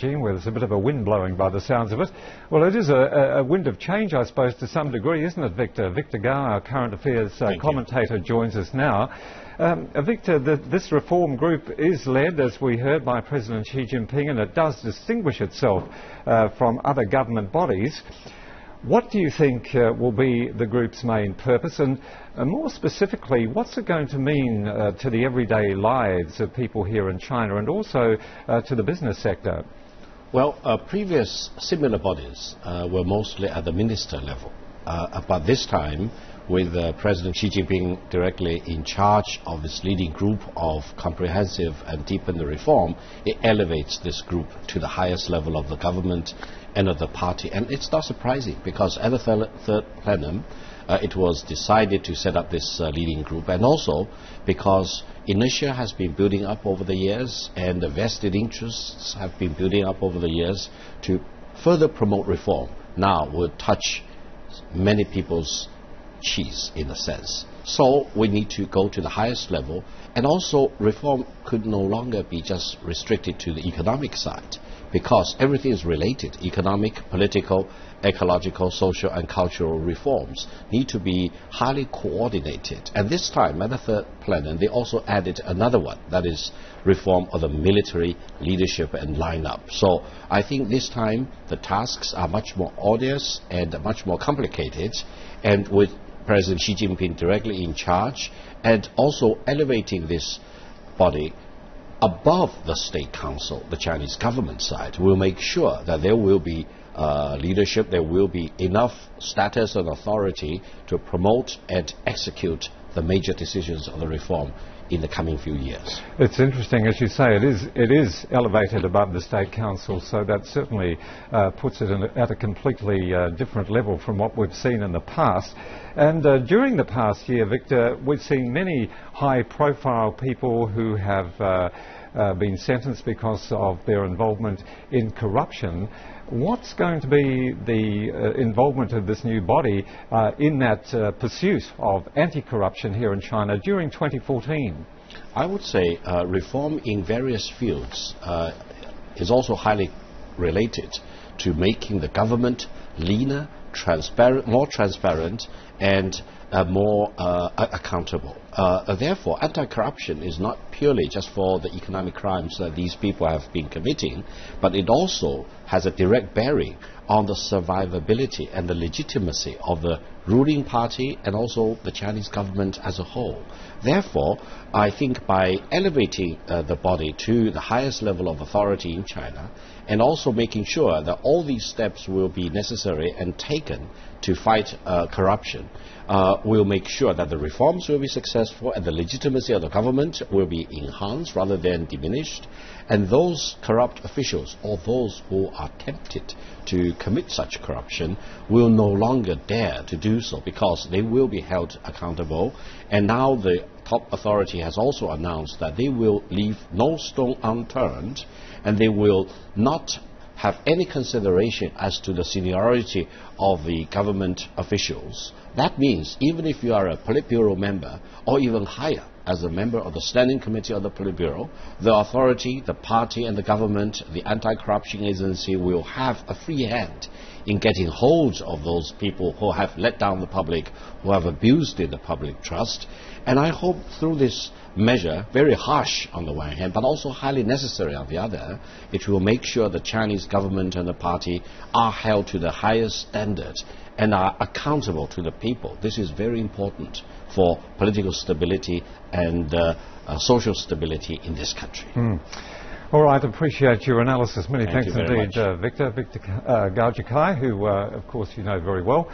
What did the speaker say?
Where there's a bit of a wind blowing by the sounds of it. Well, it is a wind of change, I suppose, to some degree, isn't it, Victor? Victor Gao, our current affairs commentator, joins us now. Victor, this reform group is led, as we heard, by President Xi Jinping, and it does distinguish itself from other government bodies. What do you think will be the group's main purpose, and more specifically, what's it going to mean to the everyday lives of people here in China and also to the business sector? Well, previous similar bodies were mostly at the minister level, but this time, with President Xi Jinping directly in charge of this leading group of comprehensive and deepen the reform, it elevates this group to the highest level of the government and of the party. And it's not surprising, because at the third plenum, it was decided to set up this leading group, and also because inertia has been building up over the years and the vested interests have been building up over the years to further promote reform. Now will touch many people's cheese, in a sense. So we need to go to the highest level, and also reform could no longer be just restricted to the economic side, because everything is related. Economic, political, ecological, social and cultural reforms need to be highly coordinated. And this time, at the third plenum, they also added another one, that is reform of the military leadership and lineup. So I think this time the tasks are much more arduous and much more complicated, and with President Xi Jinping directly in charge, and also elevating this body above the State Council, the Chinese government side, will make sure that there will be leadership, there will be enough status and authority to promote and execute the major decisions of the reform in the coming few years. It's interesting, as you say, it is elevated above the State Council, so that certainly puts it at a completely different level from what we've seen in the past. And during the past year, Victor, we've seen many high-profile people who have been sentenced because of their involvement in corruption. What's going to be the involvement of this new body in that pursuit of anti-corruption here in China during 2014? I would say reform in various fields is also highly related to making the government leaner, more transparent and more accountable. Therefore, anti-corruption is not purely just for the economic crimes that these people have been committing, but it also has a direct bearing on the survivability and the legitimacy of the ruling party and also the Chinese government as a whole. Therefore, I think by elevating the body to the highest level of authority in China, and also making sure that all these steps will be necessary and taken to fight corruption, will make sure that the reforms will be successful and the legitimacy of the government will be enhanced rather than diminished, and those corrupt officials or those who are tempted to commit such corruption will no longer dare to do so, because they will be held accountable. And now the top authority has also announced that they will leave no stone unturned, and they will not have any consideration as to the seniority of the government officials. That means even if you are a Politburo member or even higher, as a member of the Standing Committee of the Politburo, the authority, the party and the government, the anti-corruption agency will have a free hand in getting hold of those people who have let down the public, who have abused the public trust. And I hope through this measure, very harsh on the one hand, but also highly necessary on the other, it will make sure the Chinese government and the party are held to the highest standards and are accountable to the people. This is very important for political stability and social stability in this country. All right, appreciate your analysis. Many thanks indeed, Victor Gao, who, of course, you know very well.